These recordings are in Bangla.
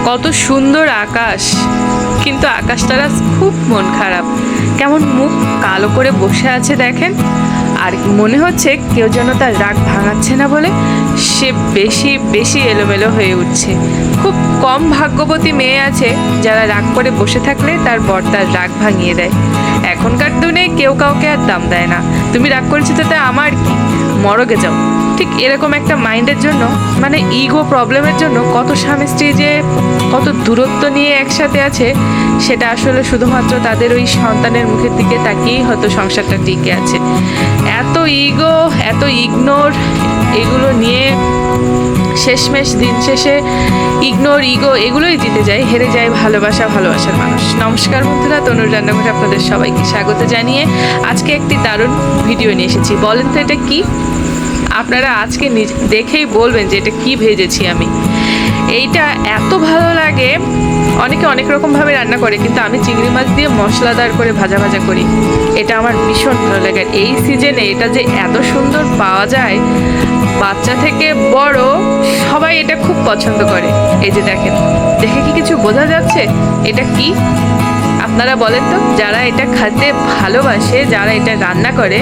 কত সুন্দর আকাশ, কিন্তু আকাশটার আজ খুব মন খারাপ, কেমন মুখ কালো করে বসে আছে দেখেন। আর মনে হচ্ছে কেউ যেন তার রাগ ভাঙাচ্ছে না বলে সে বেশি বেশি এলোমেলো হয়ে উঠছে। খুব কম ভাগ্যবতী মেয়ে আছে যারা রাগ করে বসে থাকলে তার বর তার রাগ ভাঙিয়ে দেয়। এখনকার দিনে কেউ কাউকে আর দাম দেয় না। তুমি রাগ করেছো তাতে আমার কি, মরগে যাও। ঠিক এরকম একটা মাইন্ডের জন্য, মানে ইগো প্রবলেমের জন্য কত স্বামী স্ত্রী যে কত দূরত্ব নিয়ে একসাথে আছে, সেটা আসলে শুধুমাত্র তাদের ওই সন্তানের মুখের দিকে তাকিয়েই হয়তো সংসারটা টিকে আছে। এত ইগো, এত ইগনোর, এগুলো নিয়ে শেষমেশ দিন শেষে ইগনোর, ইগো এগুলোই জিতে যায়, হেরে যায় ভালোবাসা, ভালোবাসার মানুষ। নমস্কার বন্ধুরা, তনুর রান্নাঘরে আপনাদের সবাইকে স্বাগত জানিয়ে আজকে একটি দারুণ ভিডিও নিয়ে এসেছি। বলেন তো এটা কি? আপনারা আজকে দেখেই বলবেন যে এটা কি ভেজেছি আমি। এইটা এত ভালো লাগে, অনেকে অনেক রকমভাবে রান্না করে, কিন্তু আমি চিংড়ি মাছ দিয়ে মশলাদার করে ভাজা ভাজা করি। এটা আমার ভীষণ ভালো লাগে। আর এই সিজনে এটা যে এত সুন্দর পাওয়া যায়, বাচ্চা থেকে বড় সবাই এটা খুব পছন্দ করে। এই যে দেখেন, দেখে কি কিছু বোঝা যাচ্ছে এটা কি? আপনারা বলেন তো, যারা এটা খেতে ভালোবাসে, যারা এটা রান্না করে,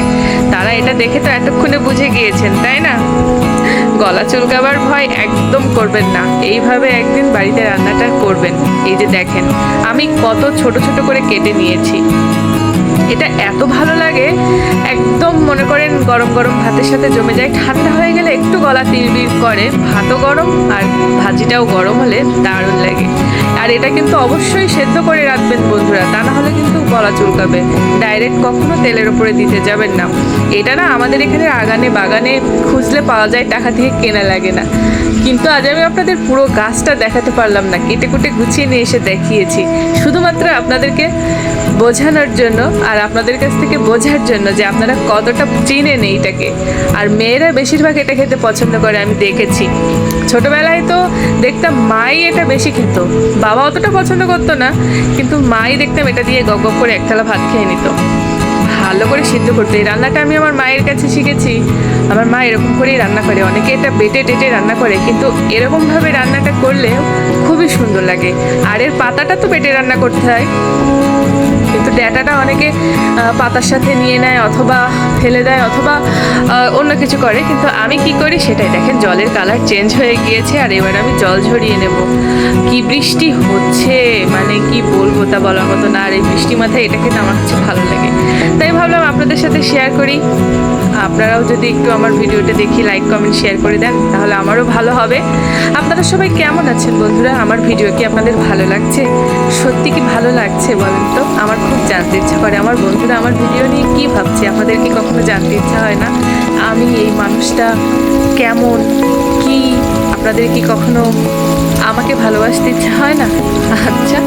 তারা এটা দেখে তো এতক্ষণে বুঝে গিয়েছেন, তাই না? গলা চুলকাবার ভয় একদম করবেন না, এইভাবে একদিন বাড়িতে রান্নাটা করবেন। এই যে দেখেন, আমি কত ছোট ছোট করে কেটে নিয়েছি। এটা এত ভালো লাগে, একদম মনে করেন গরম গরম ভাতের সাথে জমে যায়। ঠান্ডা হয়ে গেলে একটু গলা তিরবির করে, ভাতও গরম আর ভাজিটাও গরম হলে দারুণ লাগে। আর এটা কিন্তু অবশ্যই সেদ্ধ করে রাখবেন বন্ধুরা, তা না হলে কিন্তু গলা চুলকাবে। ডাইরেক্ট কখনো তেলের উপরে দিতে যাবেন না। এটা না আমাদের এখানে আগানে বাগানে খুঁজলে পাওয়া যায়, টাকা দিয়ে কেনা লাগে না। কিন্তু আজ আমি আপনাদের পুরো গাছটা দেখাতে পারলাম না, কেটে কুটে গুছিয়ে নিয়ে এসে দেখিয়েছি শুধুমাত্র আপনাদেরকে বোঝানোর জন্য আর আপনাদের কাছ থেকে বোঝার জন্য যে আপনারা কতটা চিনেন এইটাকে। আর মেয়েরা বেশিরভাগ এটা খেতে পছন্দ করে, আমি দেখেছি। ছোটবেলায় তো দেখতাম মাই এটা বেশি খেত, বাবা অতটা পছন্দ করতো না, কিন্তু মাই দেখতাম এটা দিয়ে গপ গপ করে এক থালা ভাত খেয়ে নিত। ভালো করে সিদ্ধ করতে, এই রান্নাটা আমি আমার মায়ের কাছে শিখেছি। আমার মা এরকম করেই রান্না করে। অনেকে এটা বেটে টেটে রান্না করে, কিন্তু এরকমভাবে রান্নাটা করলে খুবই সুন্দর লাগে। আর এর পাতাটা তো বেটে রান্না করতে হয়, কিন্তু ডাঁটাটা অনেকে পাতার সাথে নিয়ে নেয়, অথবা ফেলে দেয়, অথবা অন্য কিছু করে। কিন্তু আমি কি করি সেটাই দেখেন, জলের কালার চেঞ্জ হয়ে গিয়েছে। আর এবার আমি জল ঝরিয়ে নেব। কি বৃষ্টি হচ্ছে, মানে কি বলবো তা বলার মতো না। আর এই বৃষ্টি মাথায় এটা খেতে আমার কাছে ভালো লাগে, তাই ভাবলাম আপনাদের সাথে শেয়ার করি। আপনারাও যদি একটু আমার ভিডিওটা দেখি লাইক কমেন্ট শেয়ার করে দেন, তাহলে আমারও ভালো হবে। আপনারা সবাই কেমন আছেন বন্ধুরা? আমার ভিডিও কি আপনাদের ভালো লাগছে? সত্যি কি ভালো লাগছে বলেন তো? আমার খুব জানতে ইচ্ছা করে আমার বন্ধুরা আমার ভিডিও নিয়ে কী ভাবছে। আপনাদের কি কখনো জানতে ইচ্ছা হয় না আমি এই মানুষটা কেমন, কি? আপনাদের কি কখনো আমাকে ভালোবাসতে ইচ্ছা হয় না? আচ্ছা,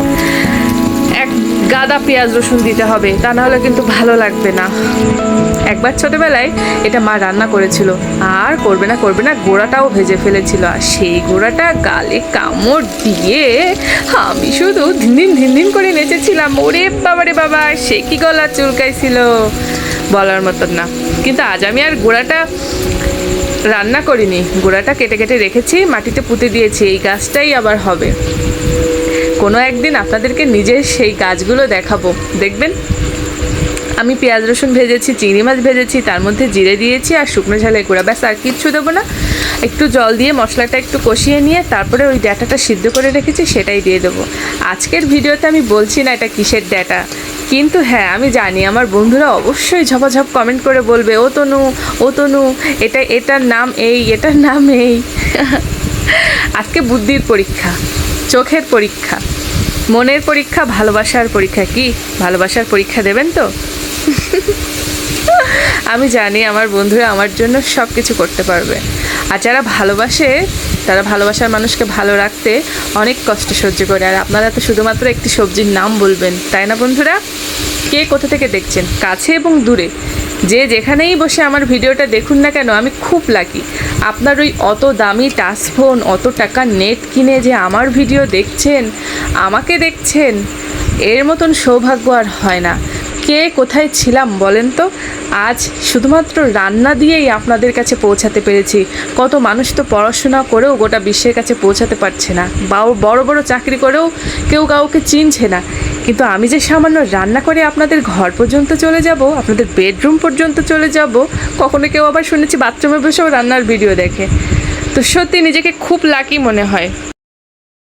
এক গাদা পেঁয়াজ রসুন দিতে হবে, তা নাহলে কিন্তু ভালো লাগবে না। একবার ছোটবেলায় এটা মা রান্না করেছিল, আর করবে না গোড়াটাও ভেজে ফেলেছিল। আর সেই গোড়াটা গালে কামড় দিয়ে আমি শুধু ধিন দিন করে নেচেছিলাম। ওরে বাবারে বাবা, সে কি গলা চুলকাইছিল বলার মতন না। কিন্তু আজ আমি আর গোড়াটা রান্না করিনি, গোড়াটা কেটে কেটে রেখেছি, মাটিতে পুঁতে দিয়েছি। এই গাছটাই আবার হবে। কোনো একদিন আপনাদেরকে নিজের সেই গাছগুলো দেখাবো, দেখবেন। আমি পেঁয়াজ রসুন ভেজেছি, চিংড়ি মাছ ভেজেছি, তার মধ্যে জিরে দিয়েছি আর শুকনো ঝালের গুঁড়া, ব্যাস। আর কিচ্ছু দেবো না। একটু জল দিয়ে মশলাটা একটু কষিয়ে নিয়ে তারপরে ওই ডাঁটাটা সিদ্ধ করে রেখেছি সেটাই দিয়ে দেবো। আজকের ভিডিওতে আমি বলছি না এটা কিসের ডাঁটা, কিন্তু হ্যাঁ আমি জানি আমার বন্ধুরা অবশ্যই ঝপাঝপ কমেন্ট করে বলবে, ও তনু এটার নাম এই, এটার নাম এই। আজকে বুদ্ধির পরীক্ষা, চোখের পরীক্ষা, মনের পরীক্ষা, ভালোবাসার পরীক্ষা। কি ভালোবাসার পরীক্ষা দেবেন তো? আমি জানি আমার বন্ধুরা আমার জন্য সব কিছু করতে পারবে। আর যারা ভালোবাসে, তারা ভালোবাসার মানুষকে ভালো রাখতে অনেক কষ্ট সহ্য করে। আর আপনারা তো শুধুমাত্র একটি সবজির নাম বলবেন, তাই না বন্ধুরা? কে কোথা থেকে দেখছেন, কাছে এবং দূরে, যে যেখানেই বসে আমার ভিডিওটা দেখুন না কেন, আমি খুব লাকি। আপনার ওই অত দামি টাচ ফোন, অত টাকা নেট কিনে যে আমার ভিডিও দেখছেন, আমাকে দেখছেন, এর মতন সৌভাগ্য আর হয় না। কে কোথায় ছিলাম বলেন তো? আজ শুধুমাত্র রান্না দিয়েই আপনাদের কাছে পৌঁছাতে পেরেছি। কত মানুষ তো পড়াশোনা করেও গোটা বিশ্বের কাছে পৌঁছাতে পারছে না, বা বড় বড় চাকরি করেও কেউ কাউকে চিনছে না, কিন্তু আমি যে সামান্য রান্না করে আপনাদের ঘর পর্যন্ত চলে যাব, আপনাদের বেডরুম পর্যন্ত চলে যাব। কখনো কেউ আবার শুনেছি বাথরুমে বসেও রান্নার ভিডিও দেখে। তো সত্যি নিজেকে খুব লাকি মনে হয়।